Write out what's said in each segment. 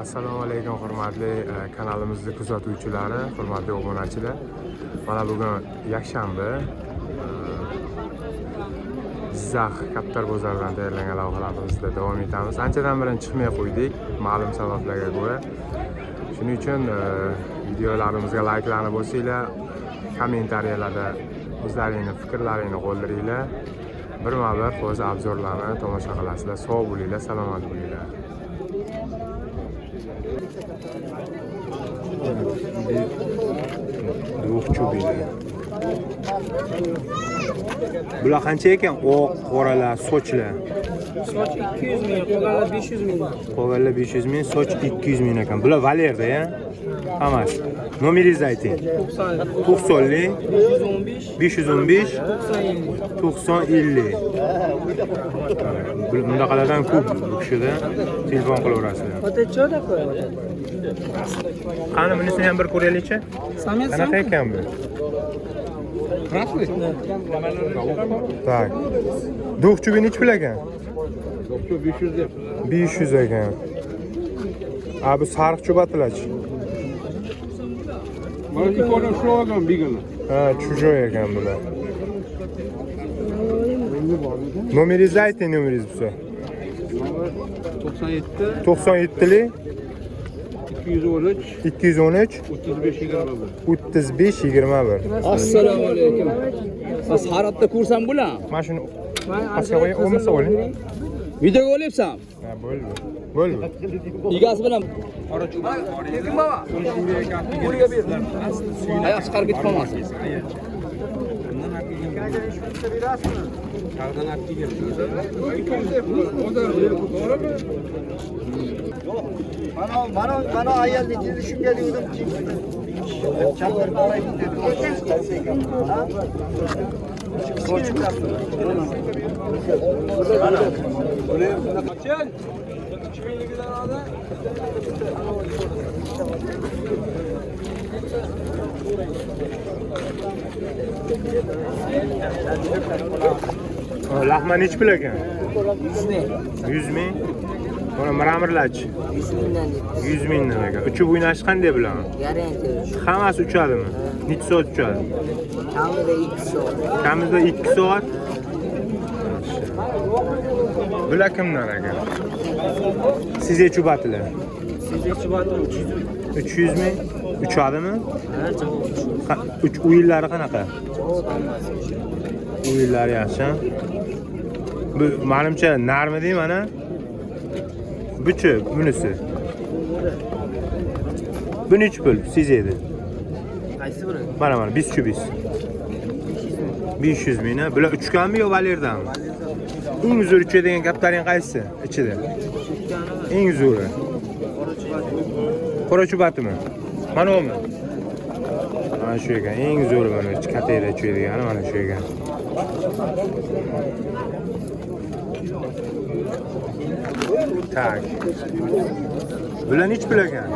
Assalomu alaykum hurmatli kanalimizni kuzatuvchilari, hurmatli obunachilar. Mana bugun yakshanba. Jizzax Kaptar bozoridan tayyorlangan lavhalarimizni davom etamiz. Anchadan beri chiqmay qo'ydik, ma'lum sabablarga ko'ra. Shuning uchun videolarimizga like'larni bosinglar, kommentariyalarda o'zlaringizning fikrlaringni qoldiringlar. Birma-bir o'z obzorlarni tomosha qilasizlar. Sog' bo'linglar, salomat bo'linglar. Duxchubili. Bular qancha ekan? Oq, qoralar, sochlar. Soch 200 ming, qolganlar 500 ming. Qolganlar 500 ming, soch 200 ming ekan. Bular valerda, ya? Hammasi. Nomeringizni ayting. 90lik 515 9050. Bundaqalardan ko'p bu kishida telefon qilaverasizlar. Otachoda qo'yadi. Qani bunisini ham bir ko'raylikchi? Samyat Qanaqa ekan bu? Tak. Duxchubi nech pul ekan? 500 ekan. Bu sariq chubatilarchi? Mana ikkovini ushlab olgan begona. Ha, chujoy ekan bular. Nomeringizni ayting, nomeringiz bo'lsa. 97 97lik 213 213 35 21. Assalomu alaykum. Siz Harotda kursam bo'lam. Mana shuni pastga qo'ying, olmasa oling. Videoga olyapsan. Ha, bo'ldi. Bo'ldi. Egasi bilan lekin baba. Qo'liga ber. Oyoq chiqarib ketib qolmasin. Mana ayolni jildi shunga dedim. Chaqirib olaylik dedim. Lahma nech pul ekan? 100 ming. Mana miramirlarchi? 100 mingdan ekan. Uchib o'ynash qanday bilan? Garantiya. Hammasi uchadimi? Necha soat uchadi? Kamida 2 soat. Kamida 2 soat. Bular kimdan ekan? Sizga chubatilar. Sizga chubati 300 ming. Uchadimi? Ha, o'yinlari qanaqa? O'yinlari yaxshi. Bu menimcha narmidi mana? Buchi bunisi. Bu nech pul sizga? qaysi biri? Mana biz chubis. 500 ming. Bular uchkanmi yo valerdanmi? Eng zo'r uchadigan kaptaring qaysi ichida? Eng zo'ri. Qora chubatimi? Mana umi. Mana shu ekan, eng zo'ri mana katayda uchaydigani mana shu ekan. Tak. Bular nech pul ekan?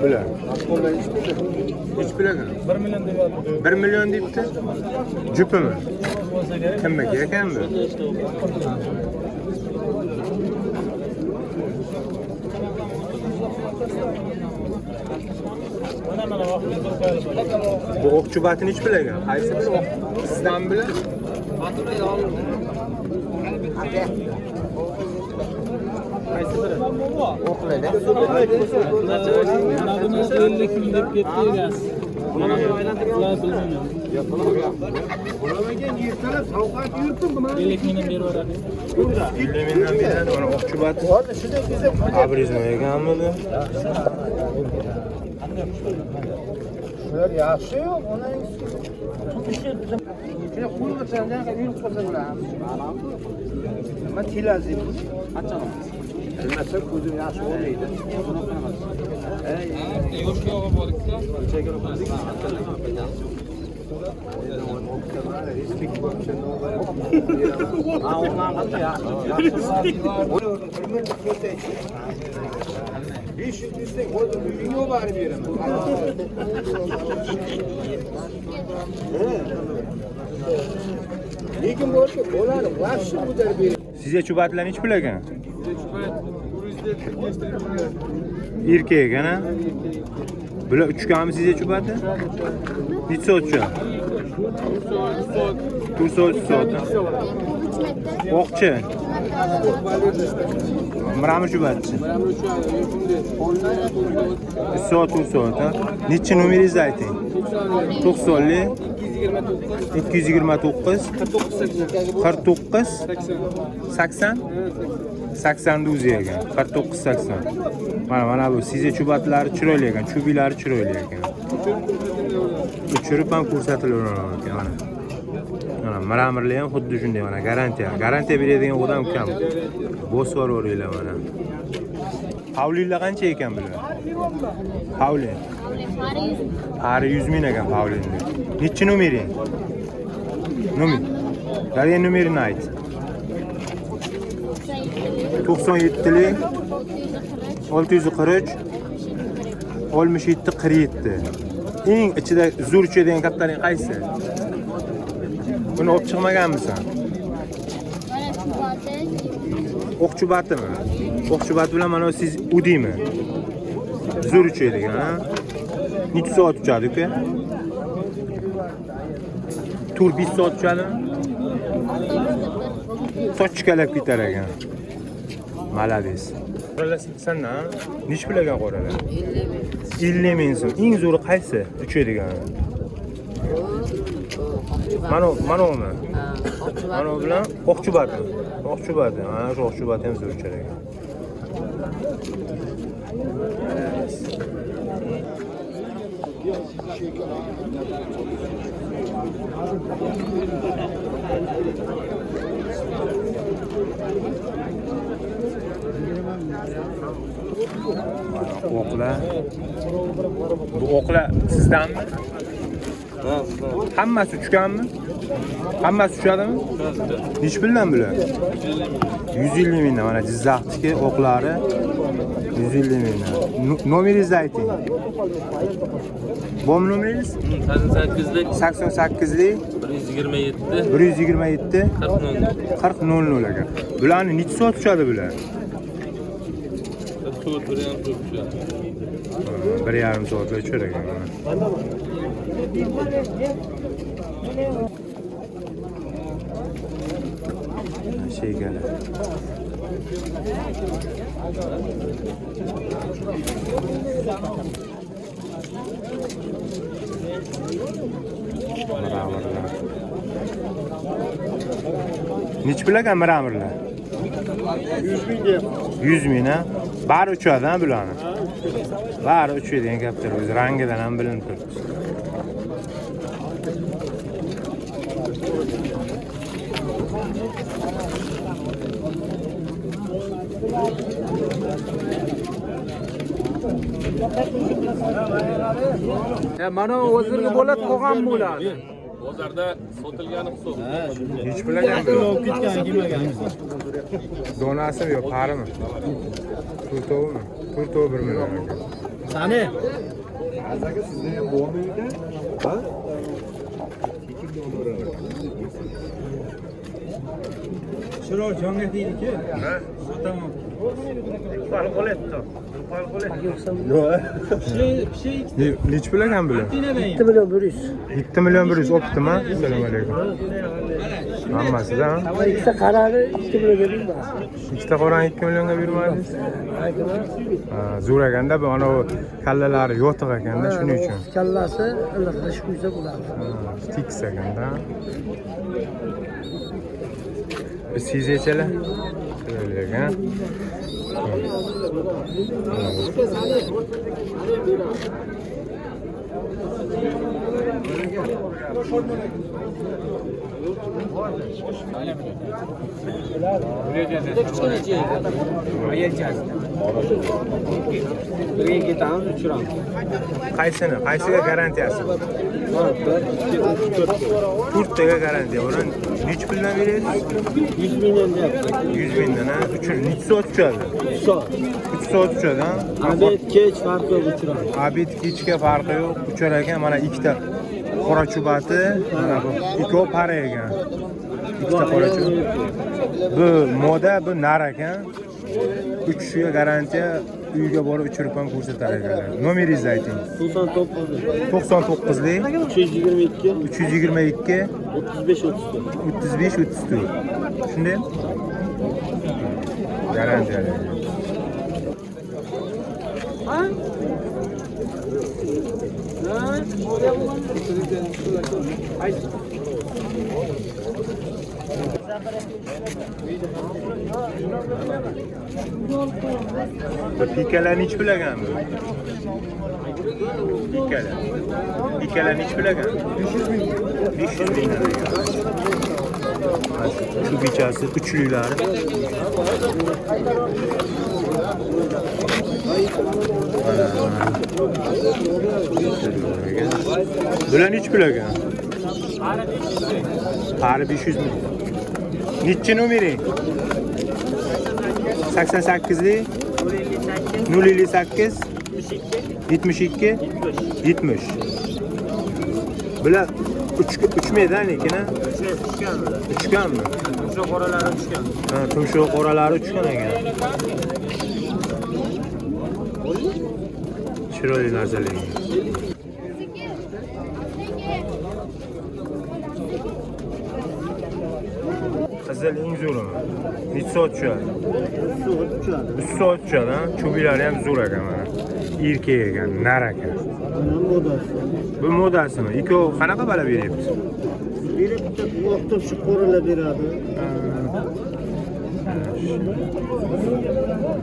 Bular. Nech pul ekan? 1 million deyapti. 1 million debdi. Jupimi? Kimniki ekan bu? Bu o'qchubati nech pul ekan? Qaysi biri o'q? Sizdan biri? Qaysi biri? O'qiladi. Mana buni 50 ming deb ketdi egasi. Buni aylantirib bilmayman. 50 mingdan berib yuboradi. 50 mingdan beradi, mana o'qchubati. Abrizno ekanmi bu? Shular yaxshi-yu, ona shuna qo'ymasangdan uyib qolsa bo'ladi. Nima tilazi? Qachon? Bilmasa ko'zim yaxshi olmaydi. Yo'q yo'g'i borikda. Lekin bo'lsa bo'ladi, yaxshi ko'tarib bering. Sizga chubatlar nech pul ekan? erkak ekan ha. Bular uchganmi sizga chubati? Necha soat uchadi? 4 soat, 3 soat. Oqchi. Miramir chubati. 3 soat, 4 soat ha. Necha nomeringizni ayting? 90li 229 49 80 80 o'zi ekan. 49 80. Mana bu sizga chubatlari chiroyli ekan, chubilari chiroyli ekan. Uchirib ham ko'rsatilaverar ekan mana. Mana miramirlar ham xuddi shunday mana garantiya beradigan odam kam. Bosib yuboringlar mana. Havlilar qancha ekan bular? Havli. Hari 100 ming ekan havlini. Nechi nomering? Nomer. Qani nomerini ayt. 97lik 643 67 47. Eng ichida zo'r uchadigan kattaning qaysi? Buni olib chiqmaganmisan? O'qchubatimi? O'qchubat bilan mana siz udingmi? Zo'r uchadigan, ha? Necha soat uchadi uka? Tur 5 soat uchadimi? Sochkalab ketar ekan. Malades. Qoralar necha pulaga qoralar? 50 ming so'm. Eng zo'ri qaysi? Uchadigan. Mana uni. Mana bilan Oqchubati. Ha, shu Oqchubati ham zo'r uchar ekan. O'qlar. Bu o'qlar sizdanmi? Ha, hammasi uchganmi? Hammasi uchadimi? Necha puldan bular? 150 mingdan. Mana Jizzaxdagi o'qlari 150 mingdan. Nomeringizni ayting. Bom nomeringiz? 88lik 127 40 00 ekan. Bularni necha soat uchadi bular? 1,5 soat uchar ekan. Şeygələ. Miramirlar. Neç pulaga miramirlar? 100 ming deyapman. 100 ming ha? Bari uchadi ha bularni. Bari uchadigan gapdir. O'zi rangidan ham bilinib turibdi. Mana hozirgi bo'ladi qolgan bo'ladi. Bozorda sotilgani hisob. Hech bilagan Olib ketgan, yemagan. Donasimi yo'q, qarimi? Turtovmi? Turtov 1 million. Sani? Azaga sizda ham bormi uyda? Ha? Shiro jonga deydi-ku. Ha? Tamam. Qol qo'letdi. Neç bilagan bular? 7 million 100. 7 million 100 optimi? Assalomu alaykum. Hammasi da. Ama ikkita qarani 2 million berdim. Ikkita qorani 2 millionga bermadingiz? Ha, zo'r ekanda bu ana kallalari yotiq ekanda shuning uchun. Kallasi iliq quysa bo'ladi. Tiks ekanda. Biz sizchalar. Ekan. Qaysiga garantiyasi? 4 taga garantiya bor. Necha puldan berasiz? 100 million deyapti. 100 mingdan ha. Necha soat uchadi? 3 soat. 3 soat uchadi ha. Abed kech farqi yo'q uchradi. Abed kechga farqi yo'q. Uchar ekan mana ikkita qora chubati, mana bu ikkovi para ekan. Ikkita qora chubati. Bu moda, bu nar ekan. uchishiga garantiya uyga borib uchirib ham ko'rsatar ekanlar. Nomeringizni ayting. 99lik 322 35 34. Shunday? Garantiya. Pikalarni ichib bilaganmi? Pikalarni ichib bilagan? 500 ming. Shu bichasi uchliklari. Bular ichib bilagan? Qari 500 ming. Nechi nomering? 88lik 058 72 70. Bular uchmaydi lekin a? Uchganmi? Tumshuq qoralari uchgan. Ha, tumshuq qoralari uchgan ekan. Chiroyli narsalar. Qizil eng zo'rimi? Necha soat tushadi? 3 soat tushadi, ha? Chubilari ham zo'r ekan mana. Erkak ekan, nar ekan. Bu modasimi? Ikkovi qanaqa bala beryapsiz? Berib bitta vaqtda shu qo'ralar beradi.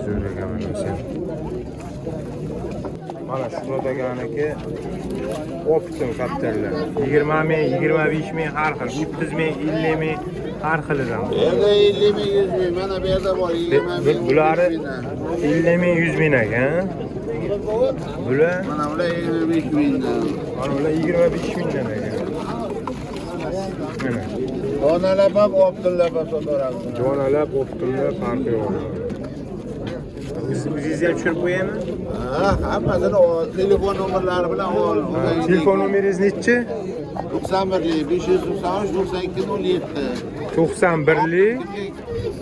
Zo'r ekan mana sen. Mana shurodaganiki optim kaptarlar. 20 ming, 25 ming har xil, 30 ming, 50 ming har xilidan. Yerda 50 ming, 100 ming, mana bu yerda bor 20 ming. Bulari 50 ming, 100 ming ekan. Bular Mana bular 25 mingdan. mana bular 25 mingdan ekan. Mana Donalab ham optimlab ham sotaramiz. jonalab, optimlar farqi yo'q. O'zingiz ham tushirib qo'yaymi? Ha, hammasini telefon nomerlari bilan ol. Telefon nomeringiz nechi? 91 593 92 07. 91lik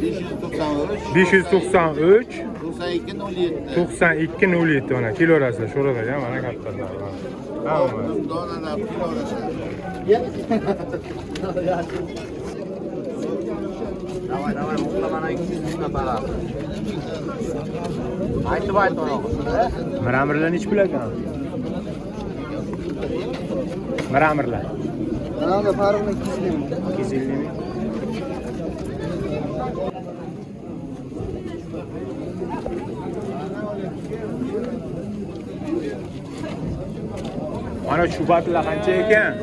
593 593 92 07. 92 07 mana kiloratsiz sho'rada mana kattalar. Hamma. Donalab kiloratsiz. Давай, muhlamana 200 ming balar. Aytib ona. Miramirlar nechi pul ekan? Miramirlar. Mana farqini 200 ming. 250 ming. Mana chubatlar qancha ekan?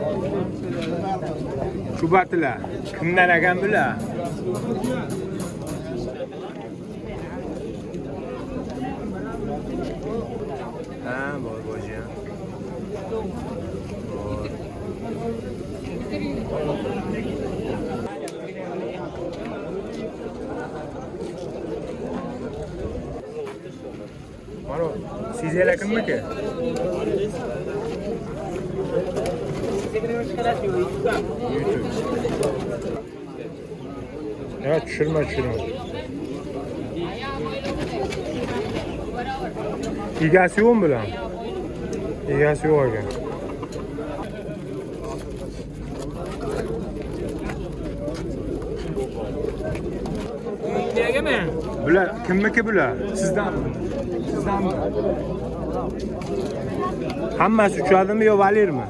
Chubatlar kimdan ekan bular? Ha, bor bo'ji. Mana sizlar kimniki? Ya tushirma. Egasi yo'qmi bular? Egasi yo'q ekan. Bular kimniki bular? Sizdanmi? Hammasi uchadimi yo valermi?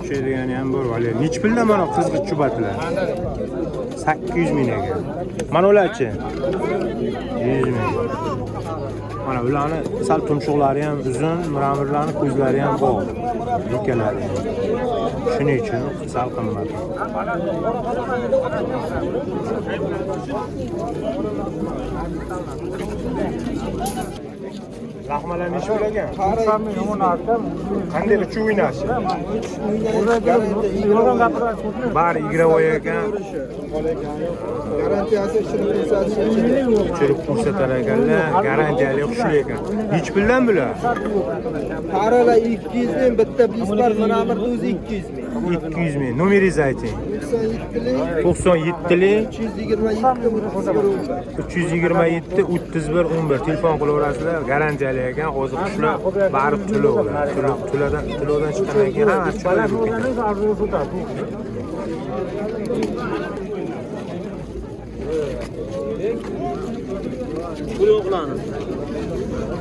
Uçaydigani ham bor, valer. Nechi puldan mana qizg'iz chubatlar? 800 ming ekan. Mana ularchi? 100 ming. Mana ularni sal tumshuqlari ham uzun, miramirlarni ko'zlari ham bor. Ikkalari. Shuning uchun sal qimmat. Lahmalar nechi pul ekan? Qanday uch o'ynashi? Bari igravoy ekan. Garantiyasi Tushirib ko'rsatar ekanlar, garantiyali xushli ekan. Nechi puldan bular? Qaralar 200 ming, bitta bispar miramirni o'zi 200 ming. 200 ming. Nomeringizni ayting. 97lik 327 327 31 11 telefon qilaverasizlar. Garantiyali ekan. Hozir qushlar bari to'lovlar. To'lovdan chiqqandan keyin hammasi chiqadi.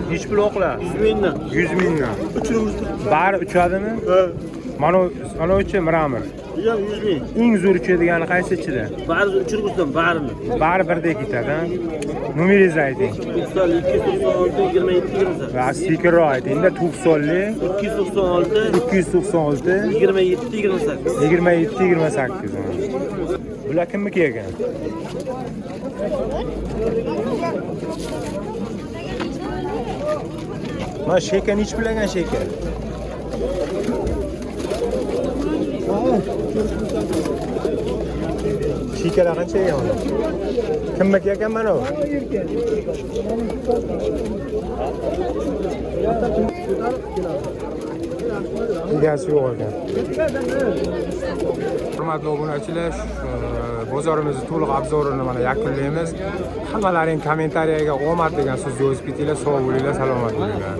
Nechi pul o'qlar? 100 mingdan. Bari uchadimi? Mana uchi Miramir. 100 ming. Eng zo'r uchadigani qaysi ichida? Bari uchirg'izdim, barini. Bari birdek ketadi. Nomeringizni ayting. 296 27 28. Va sekinroq ayting. 90lik 296 296 27 28. 27 28. Bular kimniki ekan? Mana sheka nechi pul ekan sheka? Shekalar qancha ekan? Kimniki ekan mana bu? Egasi yo'q ekan. Hurmatli obunachilar, bozorimizni to'liq obzorini mana yakunlaymiz. Hammalaring kommentariyaga omad degan so'zni yozib ketinglar. Sog' bo'linglar, salomat bo'linglar.